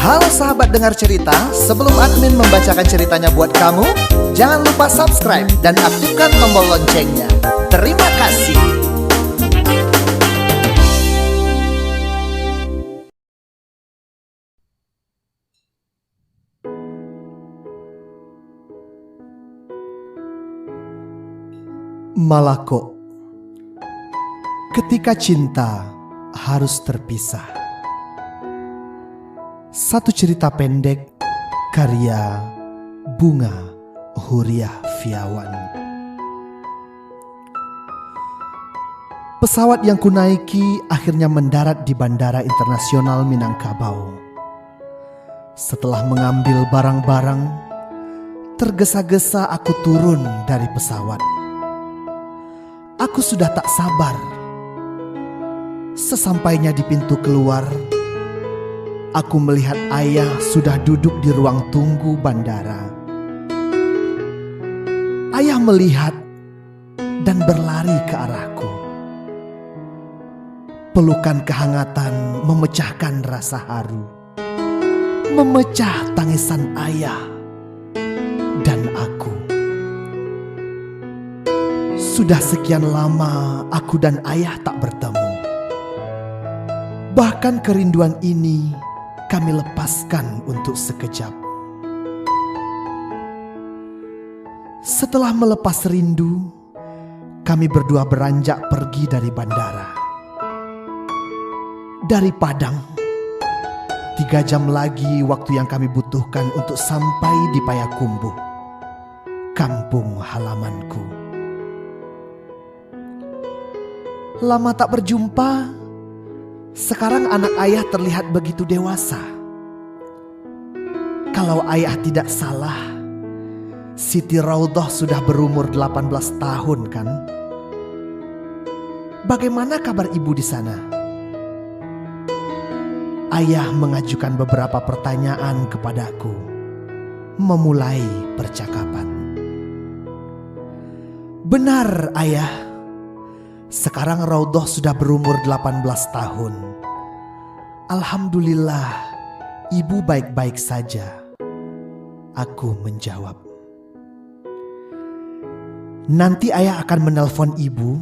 Halo sahabat dengar cerita, sebelum admin membacakan ceritanya buat kamu, jangan lupa subscribe dan aktifkan tombol loncengnya. Terima kasih. Malako. Ketika cinta harus terpisah. Satu cerita pendek karya Bunga Huriah Fiawan. Pesawat yang kunaiki akhirnya mendarat di Bandara Internasional Minangkabau. Setelah mengambil barang-barang, tergesa-gesa aku turun dari pesawat. Aku sudah tak sabar. Sesampainya di pintu keluar, aku melihat ayah sudah duduk di ruang tunggu bandara. Ayah melihat dan berlari ke arahku. Pelukan kehangatan memecahkan rasa haru, memecah tangisan ayah dan aku. Sudah sekian lama aku dan ayah tak bertemu. Bahkan kerinduan ini kami lepaskan untuk sekejap. Setelah melepas rindu, kami berdua beranjak pergi dari bandara. Dari Padang, 3 jam lagi waktu yang kami butuhkan untuk sampai di Payakumbuh, kampung halamanku. Lama tak berjumpa, sekarang anak ayah terlihat begitu dewasa. Kalau ayah tidak salah, Siti Raudhah sudah berumur 18 tahun kan? Bagaimana kabar ibu di sana? Ayah mengajukan beberapa pertanyaan kepadaku, memulai percakapan. Benar ayah, sekarang Raudhah sudah berumur 18 tahun. Alhamdulillah, ibu baik-baik saja. Aku menjawab. Nanti ayah akan menelpon ibu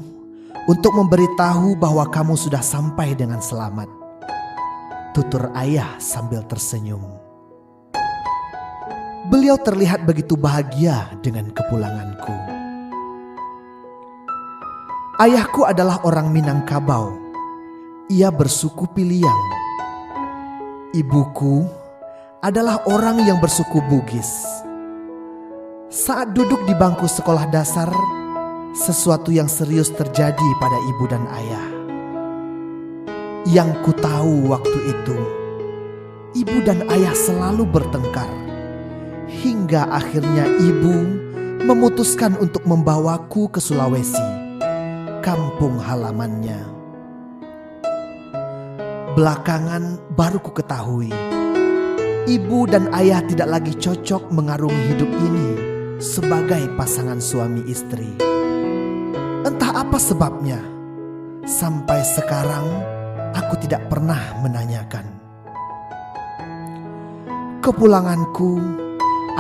untuk memberitahu bahwa kamu sudah sampai dengan selamat, tutur ayah sambil tersenyum. Beliau terlihat begitu bahagia dengan kepulanganku. Ayahku adalah orang Minangkabau. Ia bersuku Piliang. Ibuku adalah orang yang bersuku Bugis. Saat duduk di bangku sekolah dasar, sesuatu yang serius terjadi pada ibu dan ayah. Yang ku tahu waktu itu, ibu dan ayah selalu bertengkar. Hingga akhirnya ibu memutuskan untuk membawaku ke Sulawesi, kampung halamannya. Belakangan baru ku ketahui, ibu dan ayah tidak lagi cocok mengarungi hidup ini sebagai pasangan suami istri. Entah apa sebabnya, sampai sekarang aku tidak pernah menanyakan. Kepulanganku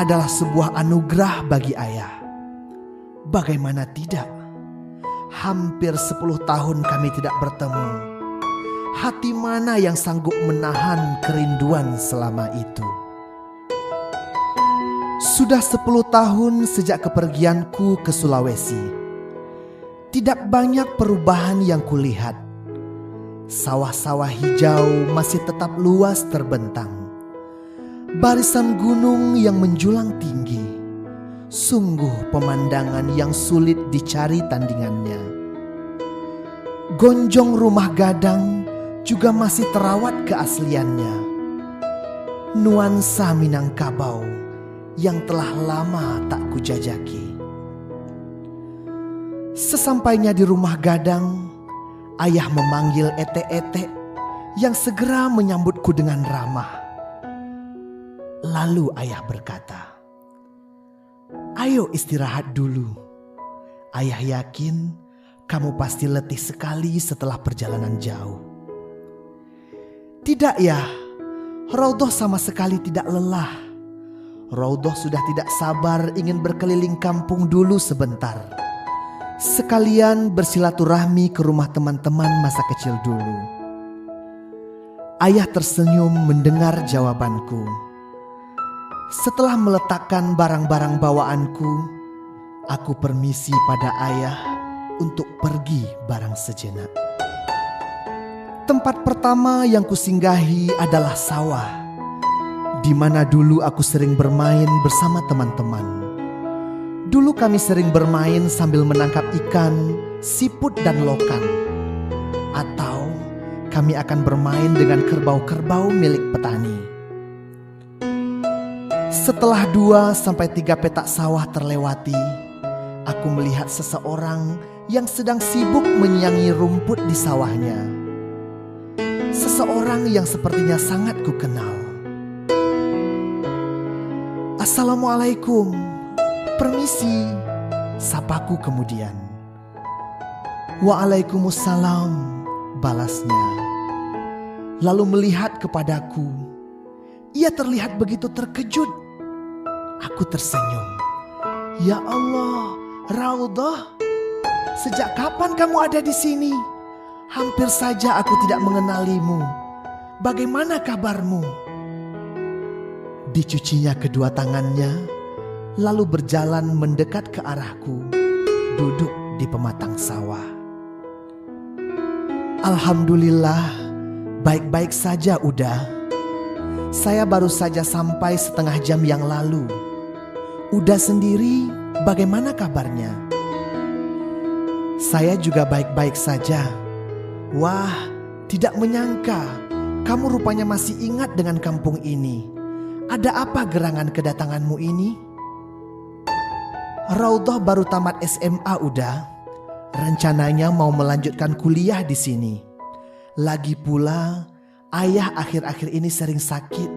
adalah sebuah anugerah bagi ayah. Bagaimana tidak? Hampir 10 tahun kami tidak bertemu. Hati mana yang sanggup menahan kerinduan selama itu? Sudah 10 tahun sejak kepergianku ke Sulawesi. Tidak banyak perubahan yang kulihat. Sawah-sawah hijau masih tetap luas terbentang. Barisan gunung yang menjulang tinggi. Sungguh pemandangan yang sulit dicari tandingannya. Gonjong rumah gadang juga masih terawat keasliannya. Nuansa Minangkabau yang telah lama tak kujajaki. Sesampainya di rumah gadang, ayah memanggil ete-ete yang segera menyambutku dengan ramah. Lalu ayah berkata, "Ayo istirahat dulu. Ayah yakin kamu pasti letih sekali setelah perjalanan jauh." "Tidak ya, Raudhah sama sekali tidak lelah. Raudhah sudah tidak sabar ingin berkeliling kampung dulu sebentar, sekalian bersilaturahmi ke rumah teman-teman masa kecil dulu. Ayah tersenyum mendengar jawabanku. Setelah meletakkan barang-barang bawaanku, aku permisi pada ayah untuk pergi barang sejenak. Tempat pertama yang kusinggahi adalah sawah, di mana dulu aku sering bermain bersama teman-teman. Dulu kami sering bermain sambil menangkap ikan, siput dan lokan. Atau kami akan bermain dengan kerbau-kerbau milik petani. Setelah 2-3 petak sawah terlewati, aku melihat seseorang yang sedang sibuk menyiangi rumput di sawahnya. Seseorang yang sepertinya sangat kukenal. "Assalamualaikum, permisi," sapaku kemudian. "Waalaikumsalam," balasnya. Lalu melihat kepadaku. Ia terlihat begitu terkejut. Aku tersenyum. "Ya Allah, Raudhah, sejak kapan kamu ada di sini? Hampir saja aku tidak mengenalimu. Bagaimana kabarmu?" Dicucinya kedua tangannya, lalu berjalan mendekat ke arahku, duduk di pematang sawah. "Alhamdulillah, baik-baik saja udah. Saya baru saja sampai setengah jam yang lalu. Udah sendiri, bagaimana kabarnya?" "Saya juga baik-baik saja." "Wah, tidak menyangka kamu rupanya masih ingat dengan kampung ini. Ada apa gerangan kedatanganmu ini?" "Raudhah baru tamat SMA udah. Rencananya mau melanjutkan kuliah di sini. Lagi pula ayah akhir-akhir ini sering sakit.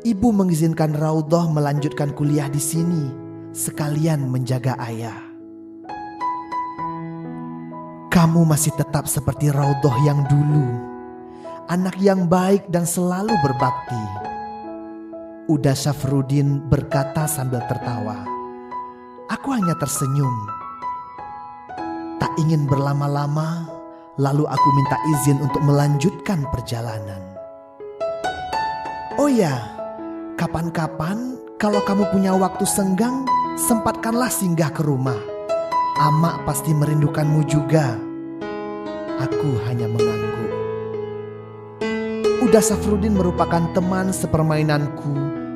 Ibu mengizinkan Raudhah melanjutkan kuliah di sini, sekalian menjaga ayah." "Kamu masih tetap seperti Raudhah yang dulu, anak yang baik dan selalu berbakti," Uda Syafruddin berkata sambil tertawa. Aku hanya tersenyum. Tak ingin berlama-lama, lalu aku minta izin untuk melanjutkan perjalanan. "Oh ya, kapan-kapan kalau kamu punya waktu senggang, sempatkanlah singgah ke rumah. Amak pasti merindukanmu juga." Aku hanya mengangguk. Uda Syafruddin merupakan teman sepermainanku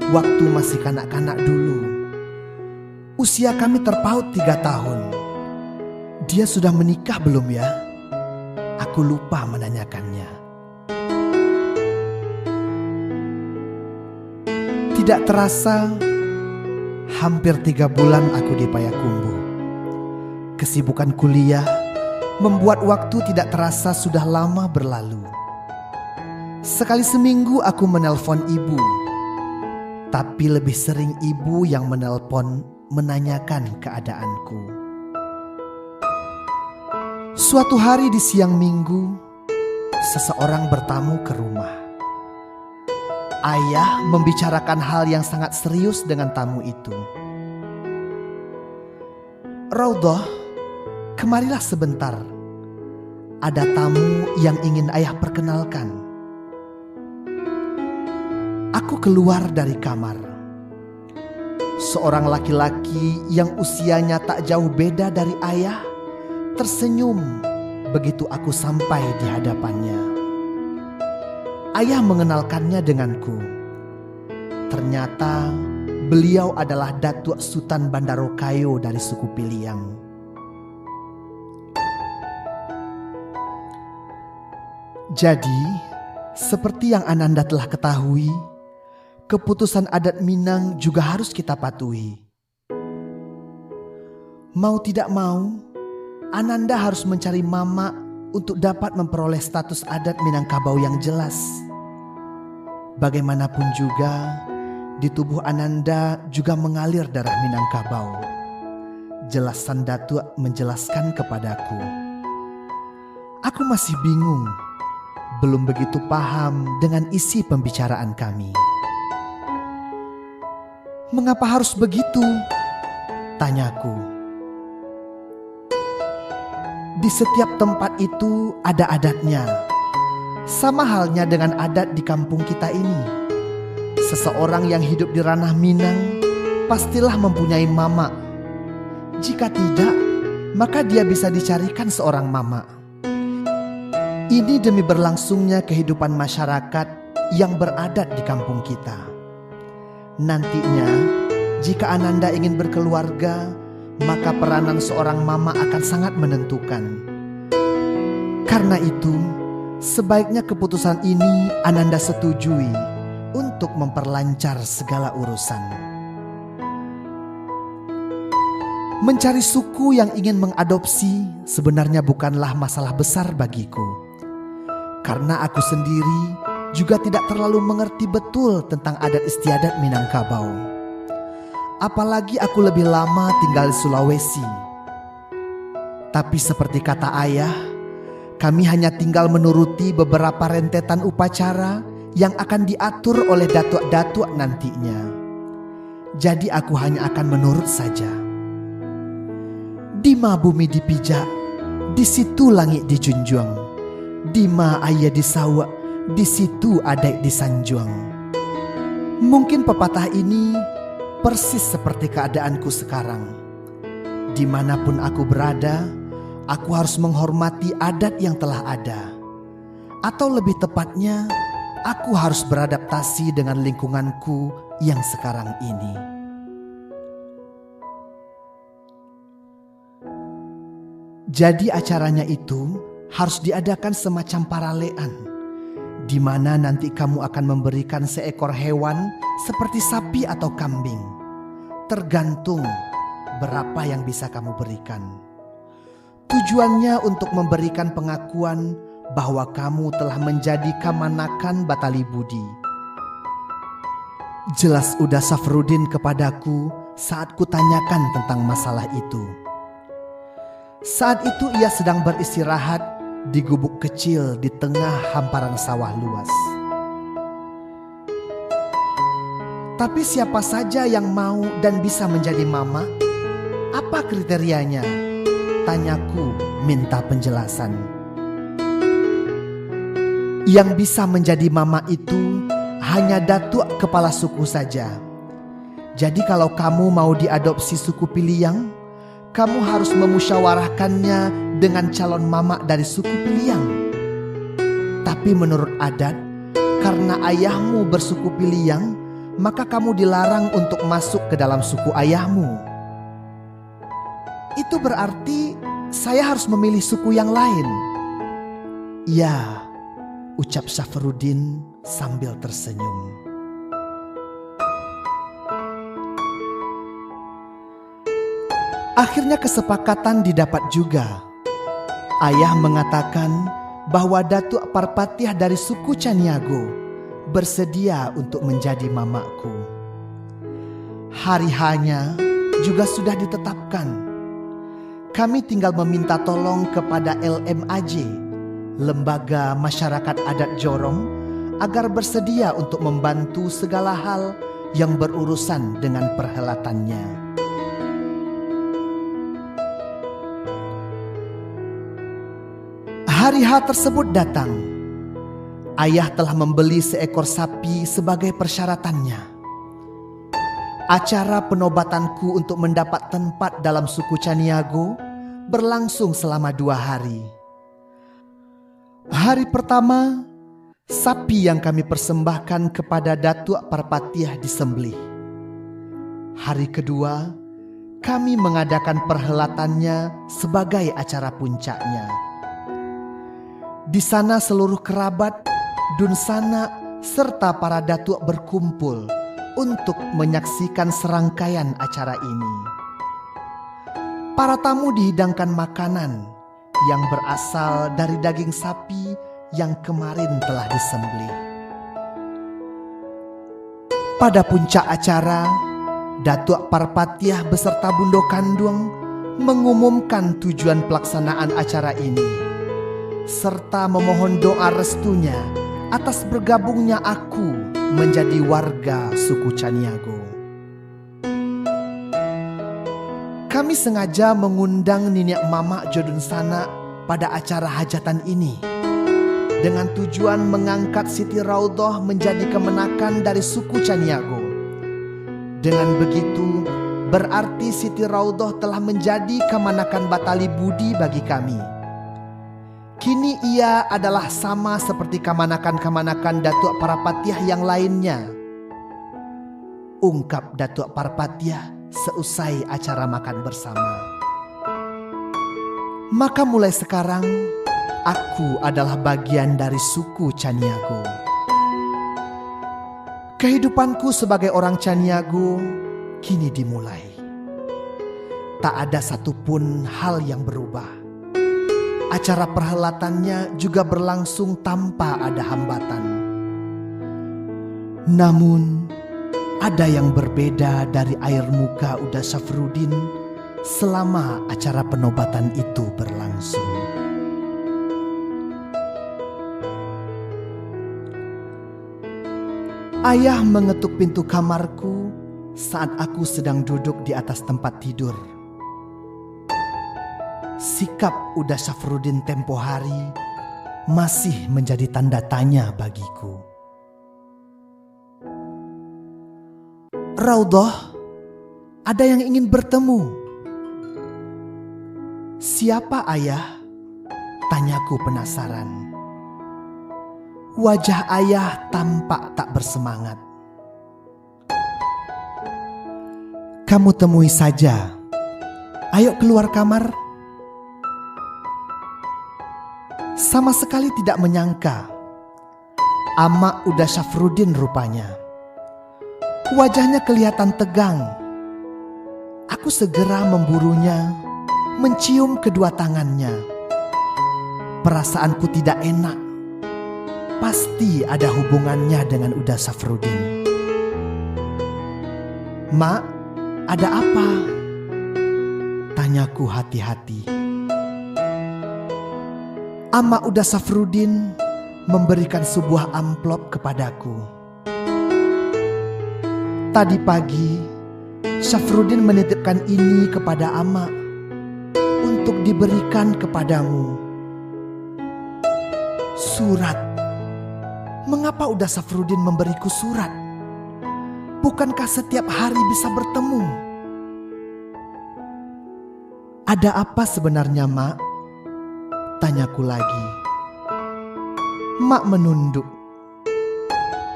waktu masih kanak-kanak dulu. Usia kami terpaut 3 tahun. Dia sudah menikah belum ya? Aku lupa menanyakannya. Tidak terasa, hampir 3 bulan aku di Payakumbuh. Kesibukan kuliah membuat waktu tidak terasa sudah lama berlalu. Sekali seminggu aku menelpon ibu, tapi lebih sering ibu yang menelpon menanyakan keadaanku. Suatu hari di siang minggu, seseorang bertamu ke rumah. Ayah membicarakan hal yang sangat serius dengan tamu itu. "Raudhah, kemarilah sebentar. Ada tamu yang ingin ayah perkenalkan." Aku keluar dari kamar. Seorang laki-laki yang usianya tak jauh beda dari ayah tersenyum begitu aku sampai di hadapannya. Ayah mengenalkannya denganku. Ternyata beliau adalah Datuk Sultan Bandarokayo dari suku Piliang. Jadi, seperti yang Ananda telah ketahui, keputusan adat Minang juga harus kita patuhi. Mau tidak mau, Ananda harus mencari mama untuk dapat memperoleh status adat Minangkabau yang jelas. Bagaimanapun juga, di tubuh Ananda juga mengalir darah Minangkabau. Jelas Sang Datuk menjelaskan kepadaku. Aku masih bingung belum begitu paham dengan isi pembicaraan kami. "Mengapa harus begitu?" tanyaku. "Di setiap tempat itu ada adatnya. Sama halnya dengan adat di kampung kita ini. Seseorang yang hidup di ranah Minang pastilah mempunyai mama. Jika tidak, maka dia bisa dicarikan seorang mama. Ini demi berlangsungnya kehidupan masyarakat yang beradat di kampung kita. Nantinya, jika Ananda ingin berkeluarga, maka peranan seorang mama akan sangat menentukan. Karena itu, sebaiknya keputusan ini Ananda setujui untuk memperlancar segala urusan." Mencari suku yang ingin mengadopsi sebenarnya bukanlah masalah besar bagiku. Karena aku sendiri juga tidak terlalu mengerti betul tentang adat istiadat Minangkabau. Apalagi aku lebih lama tinggal di Sulawesi. Tapi seperti kata ayah, kami hanya tinggal menuruti beberapa rentetan upacara yang akan diatur oleh datuk-datuk nantinya. Jadi aku hanya akan menurut saja. Dima bumi dipijak, di situ langit dijunjung. Dima ayah disawak, di situ adai disanjung. Mungkin pepatah ini persis seperti keadaanku sekarang. Dimanapun aku berada, aku harus menghormati adat yang telah ada. Atau lebih tepatnya, aku harus beradaptasi dengan lingkunganku yang sekarang ini. Jadi acaranya itu harus diadakan semacam paralean, di mana nanti kamu akan memberikan seekor hewan seperti sapi atau kambing. Tergantung berapa yang bisa kamu berikan. Tujuannya untuk memberikan pengakuan bahwa kamu telah menjadi kamanakan Batali Budi. Jelas udah Safrudin kepadaku saat kutanyakan tentang masalah itu. Saat itu ia sedang beristirahat di gubuk kecil di tengah hamparan sawah luas. "Tapi siapa saja yang mau dan bisa menjadi mama? Apa kriterianya?" tanyaku minta penjelasan. "Yang bisa menjadi mama itu hanya datuk kepala suku saja. Jadi kalau kamu mau diadopsi suku Piliang, kamu harus memusyawarahkannya dengan calon mama dari suku Piliang. Tapi menurut adat, karena ayahmu bersuku Piliang, maka kamu dilarang untuk masuk ke dalam suku ayahmu. Itu berarti saya harus memilih suku yang lain." "Ya," ucap Safrudin sambil tersenyum. Akhirnya kesepakatan didapat juga. Ayah mengatakan bahwa Datuk Parpatiah dari suku Caniago bersedia untuk menjadi mamaku. Hari-hanya juga sudah ditetapkan. Kami tinggal meminta tolong kepada LMAJ, Lembaga Masyarakat Adat Jorong, agar bersedia untuk membantu segala hal yang berurusan dengan perhelatannya. Hari H tersebut datang. Ayah telah membeli seekor sapi sebagai persyaratannya. Acara penobatanku untuk mendapat tempat dalam suku Caniago berlangsung selama 2 hari. Hari pertama, sapi yang kami persembahkan kepada Datuk Parpatiah disembelih. Hari kedua, kami mengadakan perhelatannya sebagai acara puncaknya. Di sana seluruh kerabat, dunsana, serta para datuk berkumpul untuk menyaksikan serangkaian acara ini. Para tamu dihidangkan makanan yang berasal dari daging sapi yang kemarin telah disembelih. Pada puncak acara, Datuk Parpatiah beserta Bundo Kandung mengumumkan tujuan pelaksanaan acara ini. serta memohon doa restunya atas bergabungnya aku menjadi warga suku Caniago. Kami sengaja mengundang Niniak Mamak Jodunsana pada acara hajatan ini dengan tujuan mengangkat Siti Raudhah menjadi kemenakan dari suku Caniago. Dengan begitu, berarti Siti Raudhah telah menjadi kemanakan Batali Budi bagi kami. Kini ia adalah sama seperti kemanakan-kemanakan Datuk Parapatiah yang lainnya, ungkap Datuk Parapatiah seusai acara makan bersama. Maka mulai sekarang, aku adalah bagian dari suku Caniago. Kehidupanku sebagai orang Caniago kini dimulai. Tak ada satupun hal yang berubah. Acara perhelatannya juga berlangsung tanpa ada hambatan. Namun, ada yang berbeda dari air muka Uda Syafruddin selama acara penobatan itu berlangsung. Ayah mengetuk pintu kamarku saat aku sedang duduk di atas tempat tidur. Sikap Uda Syafruddin tempo hari masih menjadi tanda tanya bagiku. Raudhah, ada yang ingin bertemu. Siapa ayah? Tanyaku penasaran. Wajah ayah tampak tak bersemangat. Kamu temui saja. Ayo keluar kamar. Sama sekali tidak menyangka. Amak Uda Syafruddin rupanya. Wajahnya kelihatan tegang. Aku segera memburunya, mencium kedua tangannya. Perasaanku tidak enak. Pasti ada hubungannya dengan Uda Syafruddin. Mak, ada apa? Tanyaku hati-hati. Amak Uda Syafruddin memberikan sebuah amplop kepadaku. Tadi pagi, Syafruddin menitipkan ini kepada Amak untuk diberikan kepadamu. Surat. Mengapa Uda Syafruddin memberiku surat? Bukankah setiap hari bisa bertemu? Ada apa sebenarnya, Mak? Tanyaku lagi. Mak menunduk.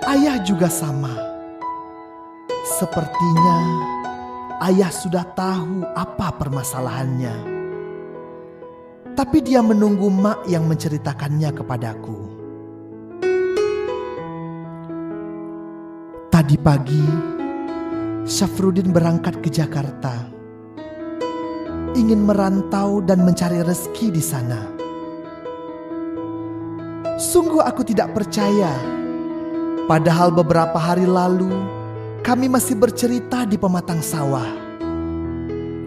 Ayah juga sama. Sepertinya ayah sudah tahu apa permasalahannya. Tapi dia menunggu Mak yang menceritakannya kepadaku. Tadi pagi, Syafruddin berangkat ke Jakarta. Ingin merantau dan mencari rezeki di sana. Sungguh aku tidak percaya. Padahal beberapa hari lalu, kami masih bercerita di pematang sawah.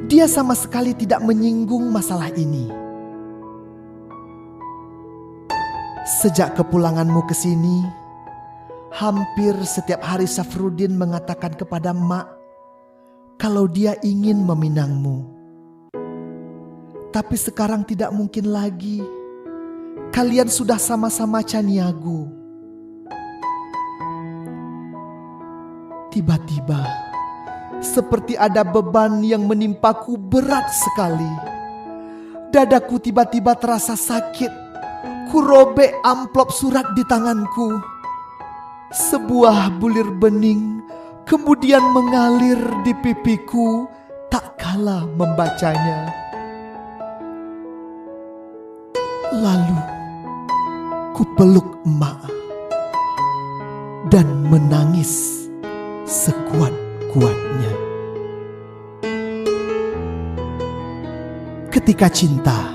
Dia sama sekali tidak menyinggung masalah ini. Sejak kepulanganmu ke sini, hampir setiap hari Syafruddin mengatakan kepada Mak kalau dia ingin meminangmu. Tapi sekarang tidak mungkin lagi. Kalian sudah sama-sama Caniago. Tiba-tiba, seperti ada beban yang menimpaku berat sekali. Dadaku tiba-tiba terasa sakit. Kurobek amplop surat di tanganku. Sebuah bulir bening kemudian mengalir di pipiku tak kala membacanya. Lalu ku peluk emak dan menangis sekuat-kuatnya. Ketika cinta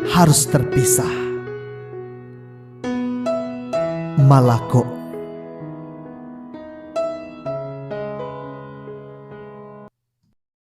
harus terpisah, Malako